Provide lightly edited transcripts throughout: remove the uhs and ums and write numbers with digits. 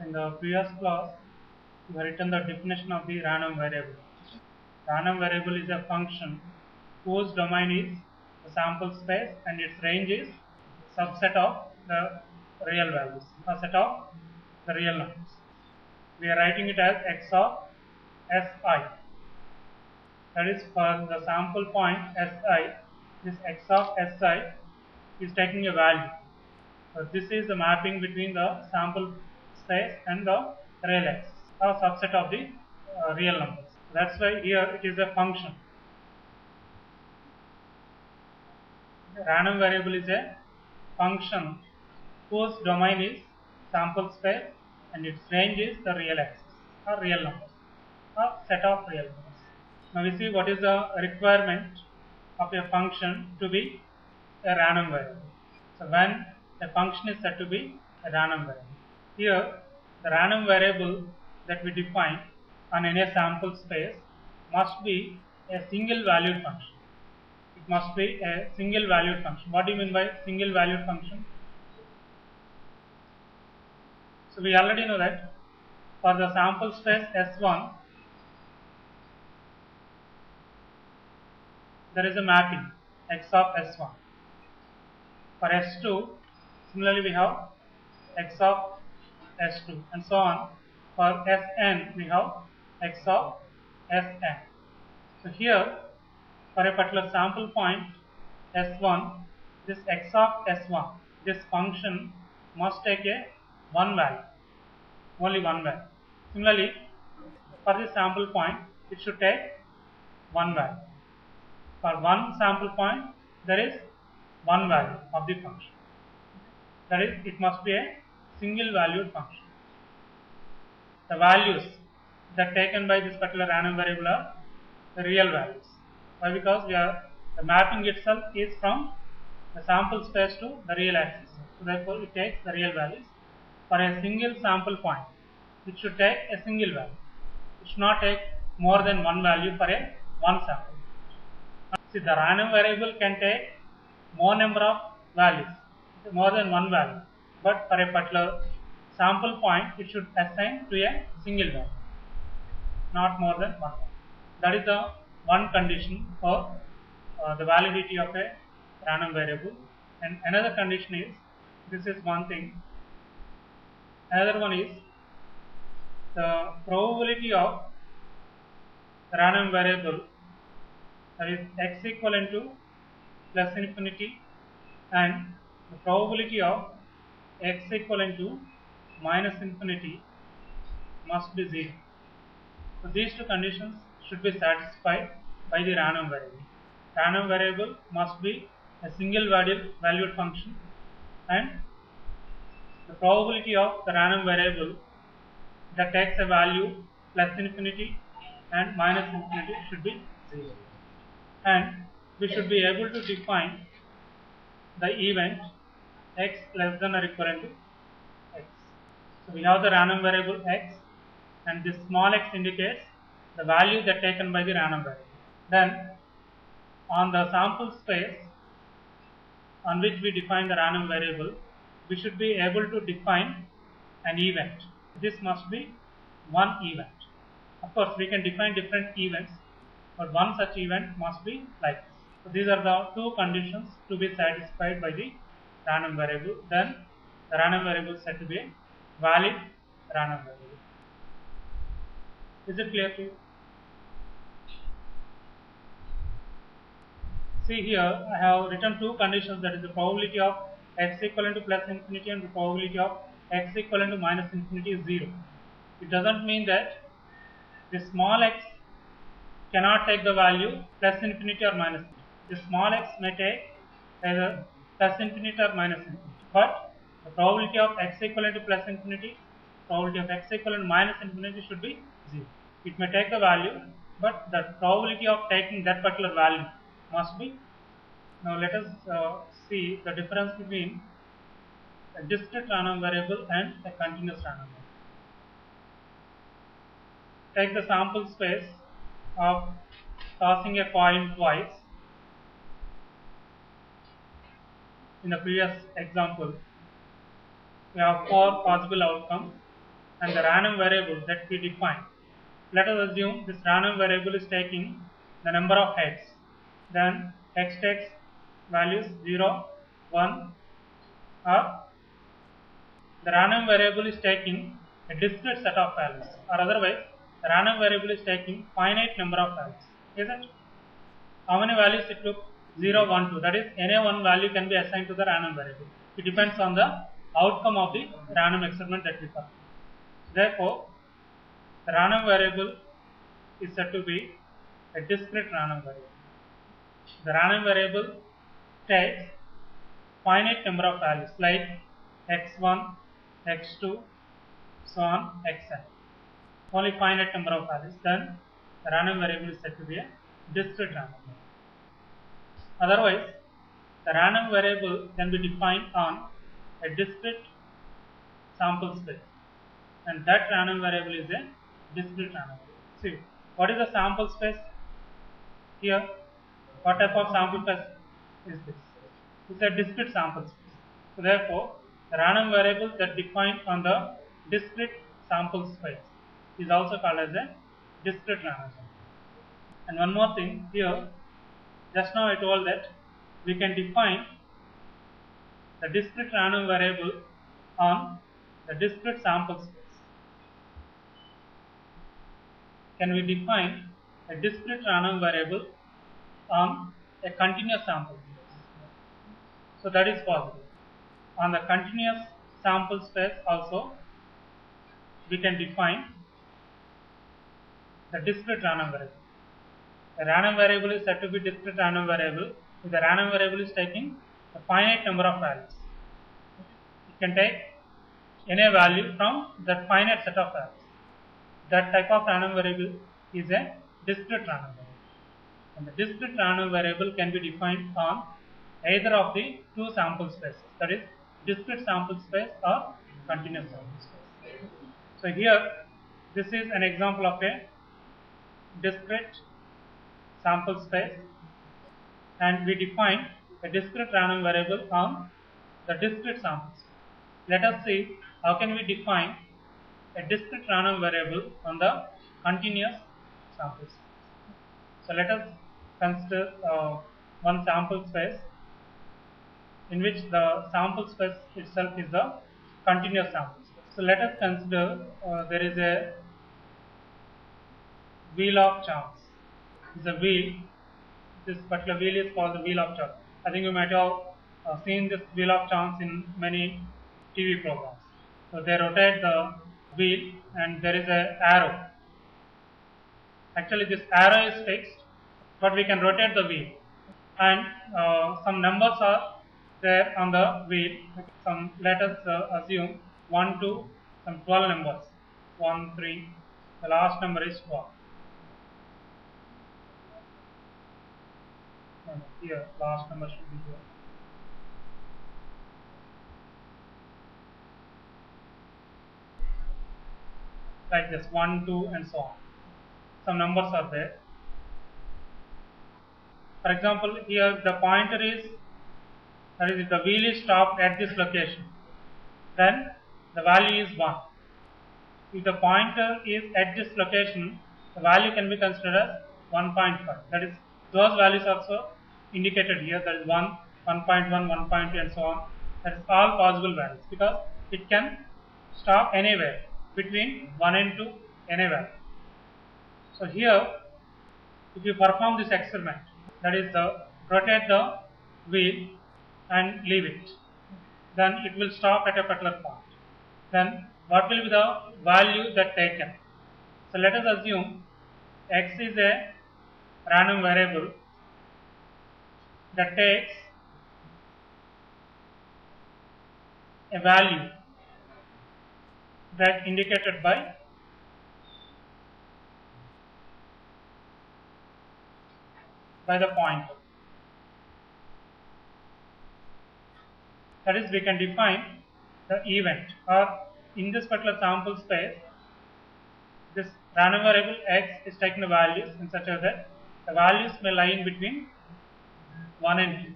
In the previous class, we have written the definition of the random variable. Random variable is a function whose domain is the sample space and its range is subset of the real values, a set of the real numbers. We are writing it as x of Si. That is, for the sample point Si, this x of Si is taking a value. So this is the mapping between the sample space and the real axis, a subset of the real numbers. That's why here it is a function. Random variable is a function whose domain is sample space and its range is the real axis or real numbers, a set of real numbers. Now we see what is the requirement of a function to be a random variable. So when a function is said to be a random variable. Here the random variable that we define on any sample space must be a single valued function. It must be a single valued function. What do you mean by single valued function? So we already know that for the sample space S1, there is a mapping x of S1. For S2, similarly we have x of S2 and so on. For Sn, we have x of Sn. So here, for a particular sample point S1, this x of S1, this function must take a one value, only one value. Similarly, for this sample point, it should take one value. For one sample point, there is one value of the function. That is, it must be a single valued function. The values that taken by this particular random variable are the real values. Why? Because the mapping itself is from the sample space to the real axis. So therefore, it takes the real values. For a single sample point, it should take a single value. It should not take more than one value for a one sample. See, the random variable can take more number of values, more than one value, but for a particular sample point, it should assign to a single value, not more than one. That is the one condition for the validity of a random variable. And another condition is, this is one thing, another one is the probability of the random variable, that is x equivalent to plus infinity, and the probability of x equivalent to minus infinity must be 0. So these two conditions should be satisfied by the random variable. Random variable must be a single valued function, and the probability of the random variable that takes a value plus infinity and minus infinity should be 0. And we should be able to define the event x less than or equivalent to x. So we have the random variable x, and this small x indicates the value that taken by the random variable. Then on the sample space on which we define the random variable, we should be able to define an event. This must be one event. Of course, we can define different events, but one such event must be like this. So these are the two conditions to be satisfied by the random variable. Then the random variable is said to be a valid random variable. Is it clear to you? See here, I have written two conditions, that is the probability of x equivalent to plus infinity and the probability of x equivalent to minus infinity is 0. It doesn't mean that the small x cannot take the value plus infinity or minus infinity. The small x may take either plus infinity or minus infinity, but the probability of x equivalent to plus infinity, probability of x equivalent to minus infinity should be 0. It may take the value, but the probability of taking that particular value must be. Now let us see the difference between a discrete random variable and a continuous random variable. Take the sample space of tossing a coin twice. In the previous example, we have 4 possible outcomes, and the random variable that we define. Let us assume this random variable is taking the number of heads. Then x takes values 0, 1, or the random variable is taking a discrete set of values, or otherwise the random variable is taking finite number of values. Is it? How many values it took? 0, 1, 2. That is, any one value can be assigned to the random variable. It depends on the outcome of the random experiment that we perform. Therefore, the random variable is said to be a discrete random variable. The random variable takes finite number of values like x1, x2, so on, xn. Only finite number of values. Then the random variable is said to be a discrete random variable. Otherwise, the random variable can be defined on a discrete sample space, and that random variable is a discrete random variable. See, what is the sample space here? What type of sample space is this? It's a discrete sample space. So therefore, the random variable that defined on the discrete sample space is also called as a discrete random variable. And one more thing here, just now I told that we can define the discrete random variable on the discrete sample space. Can we define a discrete random variable on a continuous sample space? So that is possible. On the continuous sample space also we can define the discrete random variable. The random variable is said to be discrete random variable if the random variable is taking a finite number of values. It can take any value from that finite set of values. That type of random variable is a discrete random variable. And the discrete random variable can be defined on either of the two sample spaces, that is, discrete sample space or continuous sample space. So here, this is an example of a discrete sample space, and we define a discrete random variable on the discrete sample space. Let us see how can we define a discrete random variable on the continuous sample space. So let us consider one sample space in which the sample space itself is the continuous sample space. So let us consider there is a wheel of chance. It's a wheel. This particular wheel is called the wheel of chance. I think you might have seen this wheel of chance in many TV programs. So they rotate the wheel and there is an arrow. Actually this arrow is fixed, but we can rotate the wheel, and some numbers are there on the wheel. Let us assume 1, 2, some 12 numbers. 1, 3, the last number is 12. And here, last number should be here. Like this, 1, 2, and so on. Some numbers are there. For example, here the pointer is, that is, if the wheel is stopped at this location, then the value is 1. If the pointer is at this location, the value can be considered as 1.5. That is, those values also indicated here. That is 1, 1.1, 1.2, and so on. That is all possible values because it can stop anywhere between 1 and 2, anywhere. So here, if you perform this experiment, that is, rotate the wheel and leave it, then it will stop at a particular point. Then what will be the value that taken? So let us assume x is a random variable that takes a value that indicated by the pointer. That is, we can define the event, or in this particular sample space, this random variable x is taking the values in such a way that the values may lie in between 1 and 2.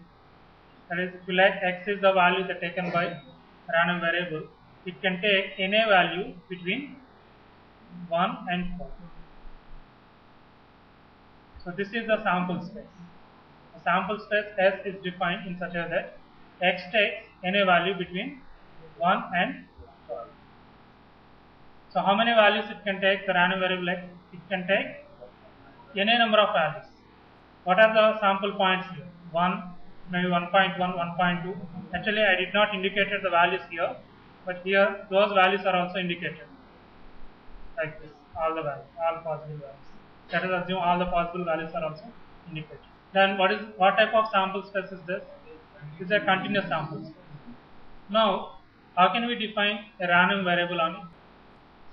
That is, if you like, x is the value that taken by random variable, it can take any value between 1 and 4. So this is the sample space. The sample space S is defined in such a way that X takes any value between 1 and 12. So how many values it can take, the random variable X? It can take any number of values. What are the sample points here? 1, maybe 1.1, 1.2. Actually, I did not indicate the values here, but here those values are also indicated. Like this, all the values, all possible values. Let us assume all the possible values are also indicated. Then what type of sample space is this? This is a continuous sample space. Now, how can we define a random variable on it?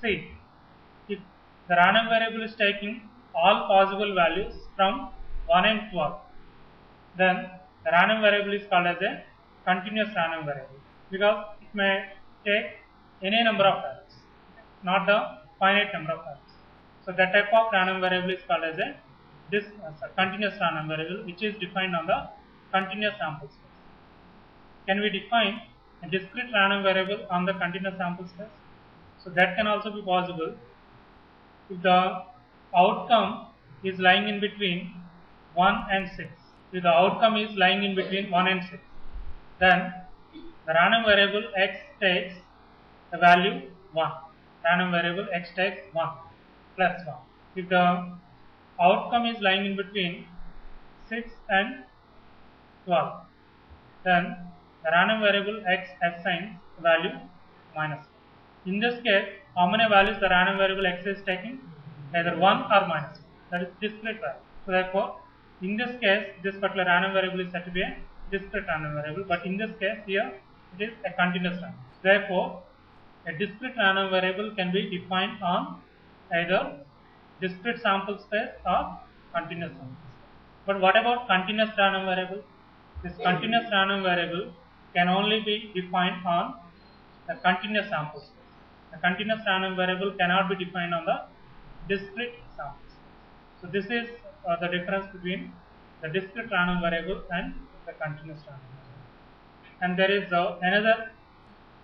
See, if the random variable is taking all possible values from 1 and 12, then the random variable is called as a continuous random variable, because it may take any number of values, not the finite number of values. So that type of random variable is called as a continuous random variable, which is defined on the continuous sample space. Can we define a discrete random variable on the continuous sample space? So that can also be possible if the outcome is lying in between 1 and 6. If the outcome is lying in between 1 and 6, then the random variable X takes the value 1. Random variable X takes 1 plus 1. If the outcome is lying in between 6 and 12, then the random variable X assigns the value minus 1. In this case, how many values the random variable X is taking? Either 1 or minus 1. That is discrete value. So therefore, in this case, this particular random variable is said to be a discrete random variable, but in this case here, it is a continuous random. Therefore, a discrete random variable can be defined on either discrete sample space or continuous sample space. But what about continuous random variable? This continuous random variable can only be defined on the continuous sample space. The continuous random variable cannot be defined on the discrete sample space. So this is the difference between the discrete random variable and the continuous random variable. And there is another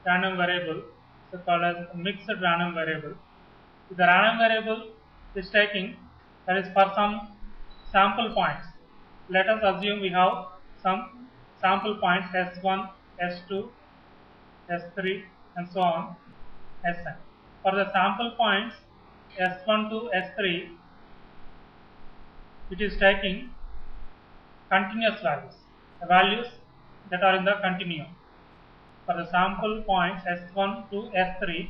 random variable, so called as mixed random variable. If the random variable is taking, that is for some sample points. Let us assume we have some sample points S1, S2, S3 and so on, Sn. For the sample points S1 to S3, it is taking continuous values, the values that are in the continuum. For the sample points S1 to S3,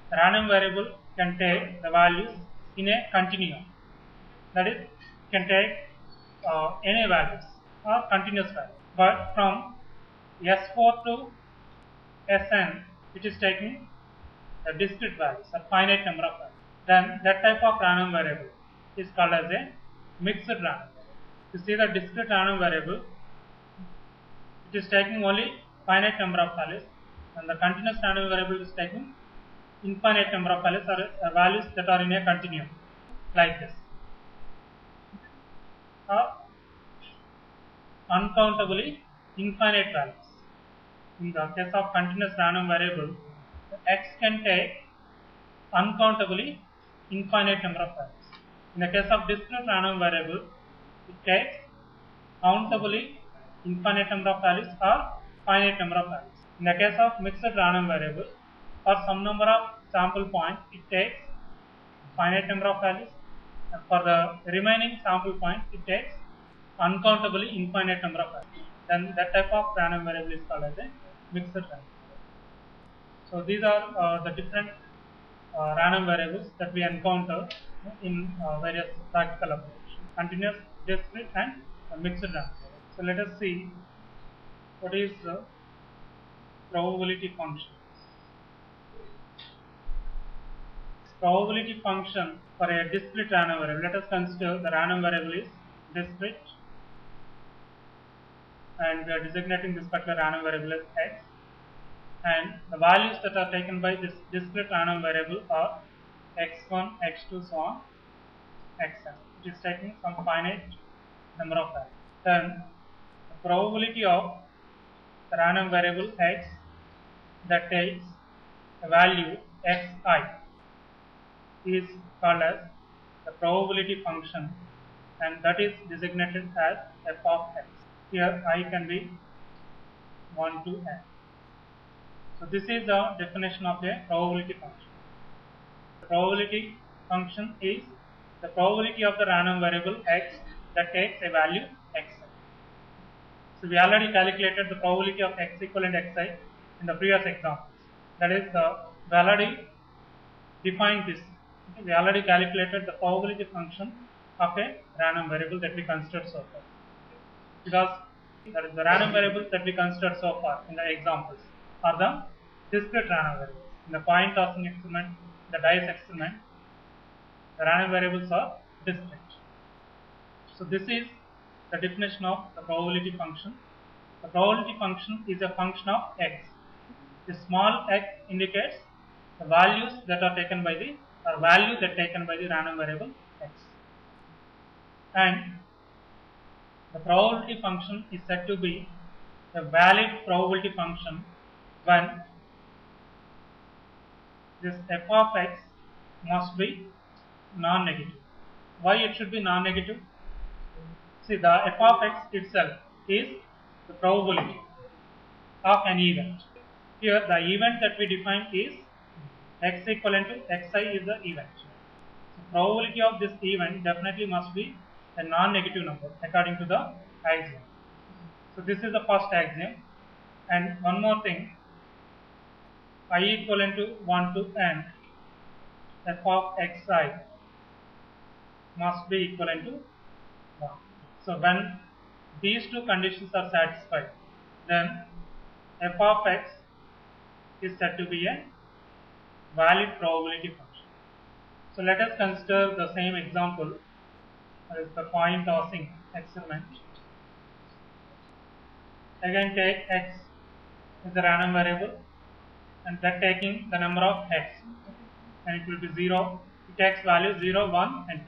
the random variable can take the values in a continuum. That is, can take any values or continuous values. But from S4 to Sn, it is taking the discrete values, a finite number of values. Then that type of random variable is called as a mixed random variable. You see the discrete random variable, it is taking only finite number of values, and the continuous random variable is taking infinite number of values or values that are in a continuum, like this. Uncountably infinite values. In the case of continuous random variable, X can take uncountably infinite number of values. In the case of discrete random variable, it takes countably infinite number of values or finite number of values. In the case of mixed random variable, for some number of sample points, it takes finite number of values, and for the remaining sample points, it takes uncountably infinite number of values. Then that type of random variable is called as a mixed random variable. So these are the different random variables that we encounter in various practical applications: continuous, discrete, and mixed random variable. So let us see what is the probability function. Probability function for a discrete random variable. Let us consider the random variable is discrete, and we are designating this particular random variable as X, and the values that are taken by this discrete random variable are x1, x2, so on, xn. It is taking some finite number of values. Then the probability of the random variable X that takes a value xi. is called as the probability function, and that is designated as f of x. Here I can be 1 to n. So this is the definition of a probability function. The probability function is the probability of the random variable x that takes a value xi. So we already calculated the probability of x equivalent xi in the previous example. That is, we already defined this. We already calculated the probability function of a random variable that we considered so far. Because that is the random variables that we considered so far in the examples are the discrete random variables. In the coin tossing experiment, the dice experiment, the random variables are discrete. So this is the definition of the probability function. The probability function is a function of x. The small x indicates the values that are taken by the value that taken by the random variable x. And the probability function is said to be a valid probability function when this f of x must be non-negative. Why it should be non-negative? See, the f of x itself is the probability of an event. Here the event that we define is x equivalent to xi is the event. So probability of this event definitely must be a non-negative number according to the axiom. So this is the first axiom. And one more thing, I equivalent to 1 to n f of xi must be equivalent to 1. So when these two conditions are satisfied, then f of x is said to be a valid probability function. So let us consider the same example, that is the coin tossing experiment. Again take x is the random variable, and that taking the number of x, and it will be 0, it takes value 0, 1 and 2.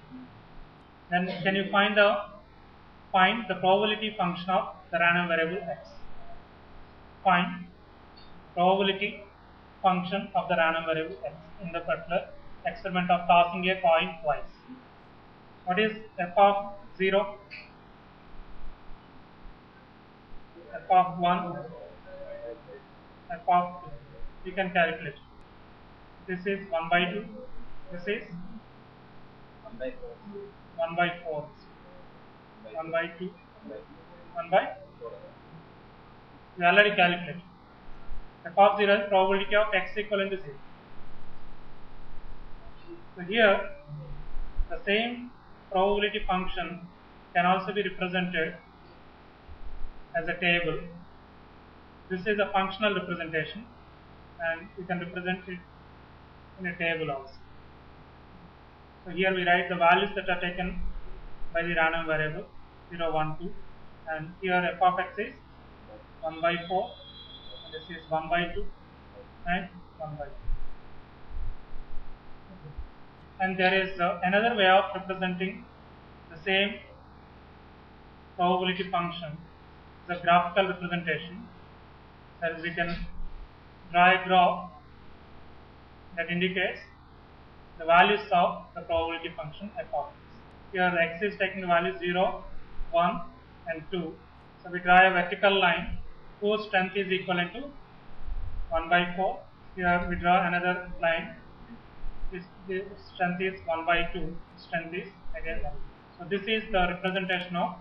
Then can you find the probability function of the random variable x? Find probability function of the random variable x in the particular experiment of tossing a coin twice. What is f of 0? F of 1, f of 2. We can calculate. This is 1 by 2. This is 1 by 4. 1 by 2. 1 by 4. We already calculated. F of 0 is probability of x equivalent to 0. So here the same probability function can also be represented as a table. This is a functional representation, and you can represent it in a table also. So here we write the values that are taken by the random variable 0, 1, 2, and here f of x is 1 by 4, and this is 1 by 2 and 1 by 2. And there is another way of representing the same probability function, the graphical representation. That is, we can draw a graph that indicates the values of the probability function f of x. Here the x is taking the value 0, 1 and 2. So we draw a vertical line whose strength is equivalent to 1 by 4. Here we draw another line. This strength is 1 by 2. Strength is again 1. So this is the representation of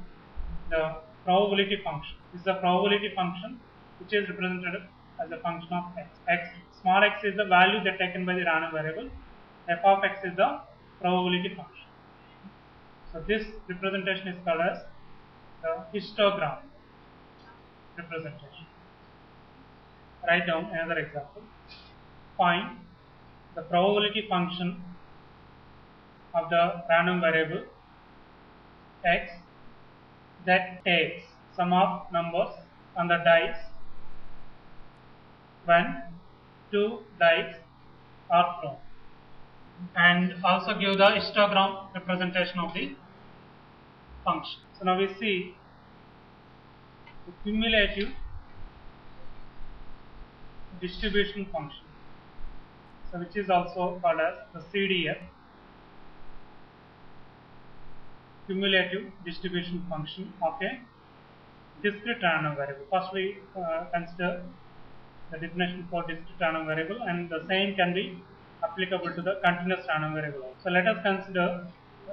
the probability function. This is the probability function which is represented as a function of x. Small x is the value that taken by the random variable. F of x is the probability function. So this representation is called as the histogram representation. Write down another example. Find the probability function of the random variable x that takes sum of numbers on the dice when 2 dice are thrown, and also give the histogram representation of the function. So now we see the cumulative distribution function, so which is also called as the CDF. cumulative distribution function of a discrete random variable. First we consider the definition for discrete random variable, and the same can be applicable to the continuous random variable. So let us consider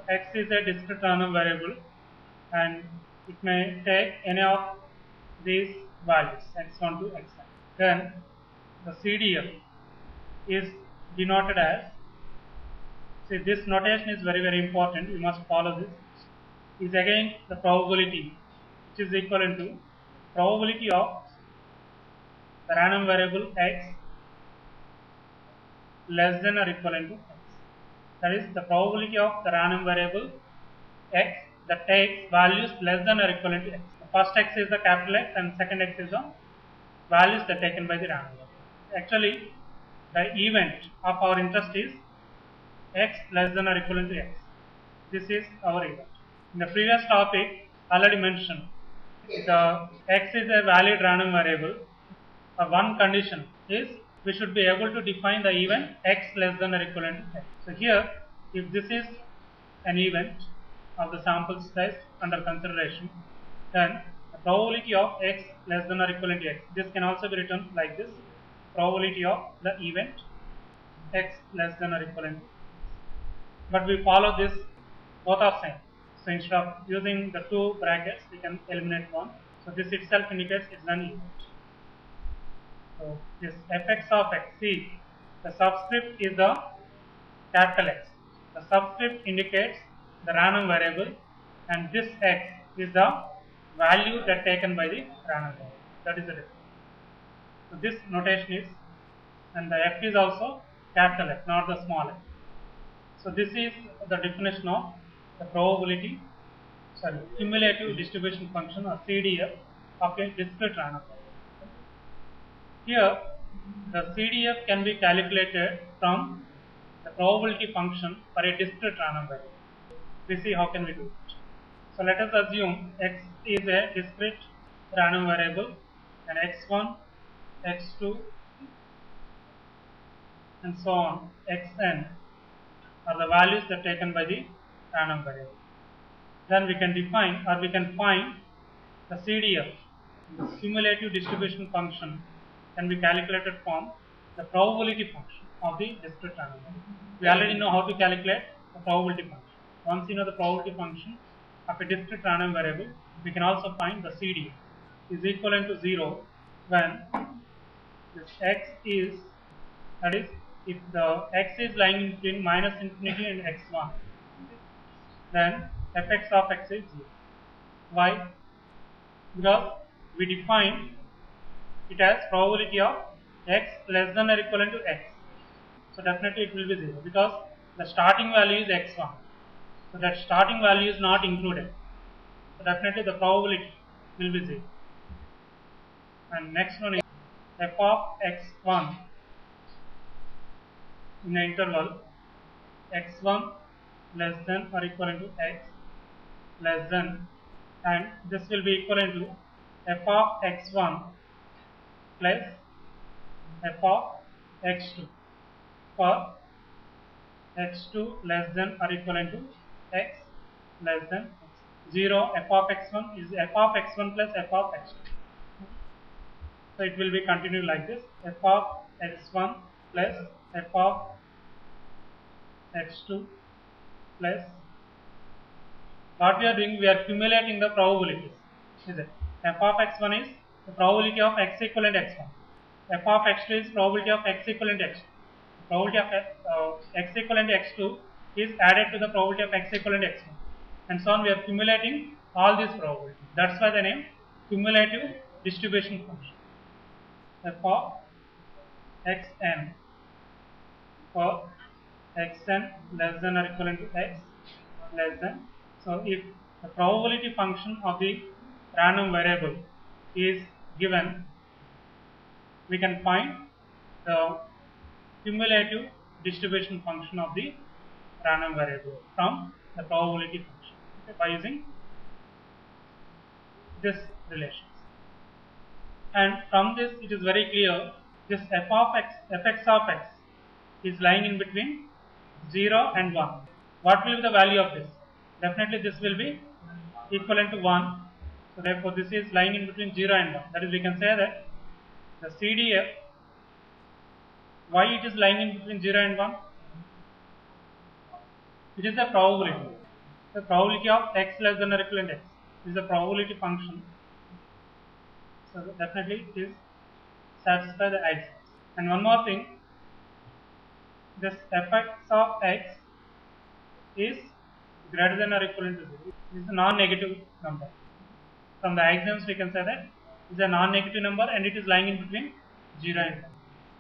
x is a discrete random variable, and it may take any of these values x1 to xn. Then the CDF is denoted as, see, this notation is very important, you must follow this, is again the probability, which is equivalent to probability of the random variable x less than or equivalent to x. That is the probability of the random variable x that takes values less than or equivalent to x. The first x is the capital X and second x is the values that taken by the random variable. Actually, the event of our interest is x less than or equivalent to x. This is our event. In the previous topic, already mentioned, the x is a valid random variable. One condition is we should be able to define the event x less than or equivalent to x. So here, if this is an event of the sample size under consideration, then the probability of x less than or equivalent to x, this can also be written like this, probability of the event x less than or equivalent to x. But we follow this, both are same. So instead of using the two brackets, we can eliminate one. So this itself indicates it's an event. So this fx of x, see, the subscript is the capital X. The subscript indicates the random variable, and this x is the value that taken by the random variable. That is the difference. So this notation is, and the f is also capital F, not the small f. So this is the definition of the probability, cumulative distribution function, or CDF, of a discrete random variable. Here, the CDF can be calculated from the probability function for a discrete random variable. We see how can we do it. So let us assume x is a discrete random variable, and x1, x2, and so on, xn are the values that are taken by the random variable. Then we can define, or we can find the CDF, the cumulative distribution function, can be calculated from the probability function of the discrete random variable. We already know how to calculate the probability function. Once you know the probability function of a discrete random variable, we can also find the CDF is equivalent to 0 when this x is, that is, if the x is lying between minus infinity and x1, then fx of x is 0. Why? Because we define it as probability of x less than or equivalent to x. So definitely it will be 0 because the starting value is x1. So that starting value is not included. So definitely the probability will be 0. And next one is f of x1 in the interval x1 less than or equivalent to x less than, and this will be equivalent to f of x1 plus f of x2 for x2 less than or equivalent to x less than x. 0 f of x1 is f of x1 plus f of x2. So it will be continued like this, f of x1 plus f of x2 plus, what we are doing, we are accumulating the probabilities, is it? F of x1 is the probability of x equivalent x1. F of x2 is probability of x equivalent x2. Probability of x equivalent x2 is added to the probability of x equivalent x1, and so on. We are accumulating all these probabilities. That's why the name cumulative distribution function. F of xn for xn less than or equivalent to x less than. So if the probability function of the random variable is given, we can find the cumulative distribution function of the random variable from the probability function, okay, by using this relations. And from this it is very clear, this f of x, fx of x is lying in between 0 and 1. What will be the value of this? definitely this will be equivalent to 1. So therefore this is lying in between 0 and 1. That is, we can say that the CDF, why it is lying in between 0 and 1? It is the probability. The probability of x less than or equivalent x is a probability function. So definitely it is satisfy the x. And one more thing, this fx of x is greater than or equivalent to 0. This is a non-negative number. From the axioms we can say that it is a non-negative number and it is lying in between 0 and 1.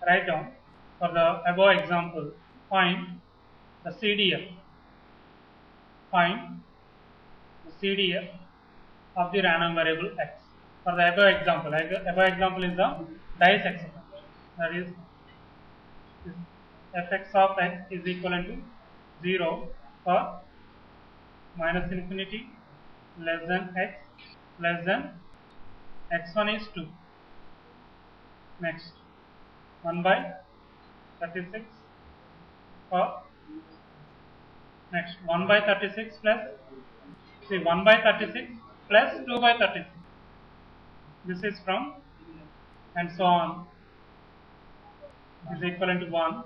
Write down for the above example, find the CDF. Find the CDF of the random variable x. For the above example is the dice example. That is fx of x is equivalent to 0 for minus infinity less than x less than x1 is 2. Next 1 by 36 for next 1 by 36 plus 1 by 36 plus 2 by 36. This is from and so on is equivalent to 1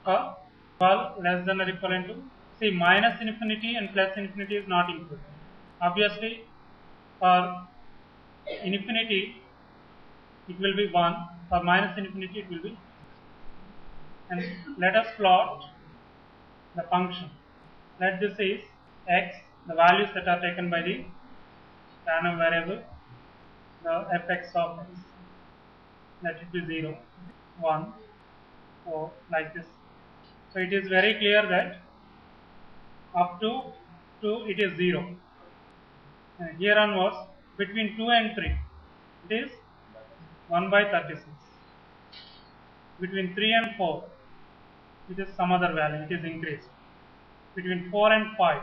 for 12 less than or equivalent to minus infinity and plus infinity is not included. Obviously for infinity it will be 1, for minus infinity it will be. And let us plot the function. Let this is x, the values that are taken by the random variable, the fx of x. Let it be 0, 1, 4, like this. So it is very clear that up to 2 it is 0. And here onwards between 2 and 3 it is 1 by 36. Between 3 and 4 it is some other value, it is increased. Between 4 and 5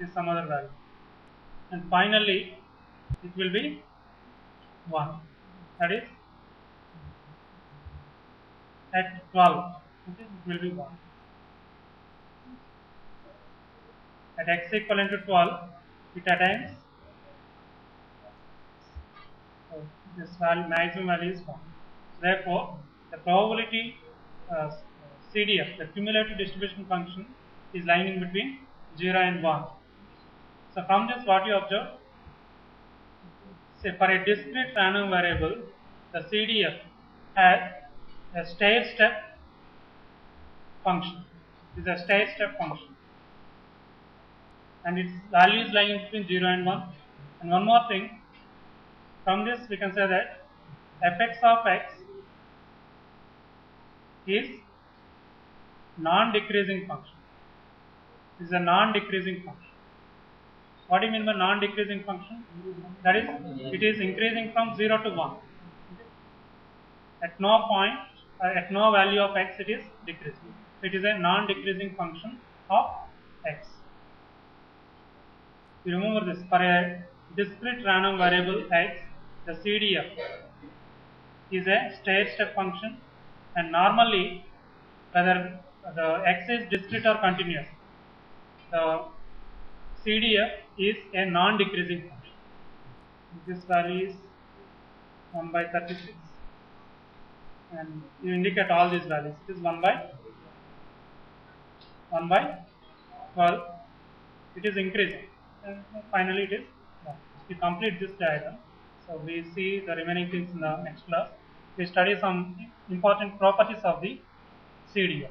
it is some other value. And finally it will be 1. That is at 12 it will be 1. At x equivalent to 12 it attains this value, maximum value is 1. Therefore the probability CDF, the cumulative distribution function, is lying in between 0 and 1. So from this what you observe, say for a discrete random variable, the CDF has a stair-step function. It is a stair-step function. And its value is lying in between 0 and 1. And one more thing, from this we can say that fx of x is non-decreasing function. It is a non-decreasing function. What do you mean by non-decreasing function? That is, it is increasing from 0 to 1. At no point, at no value of x it is decreasing. It is a non-decreasing function of x. You remember this, for a discrete random variable x, the CDF is a stair-step function, and normally whether the x is discrete or continuous, the CDF is a non-decreasing function. This value is 1 by 36 and you indicate all these values. It is 1 by 12. It is increasing and finally it is 1. We complete this diagram. So we see the remaining things in the next class. We study some important properties of the CDF.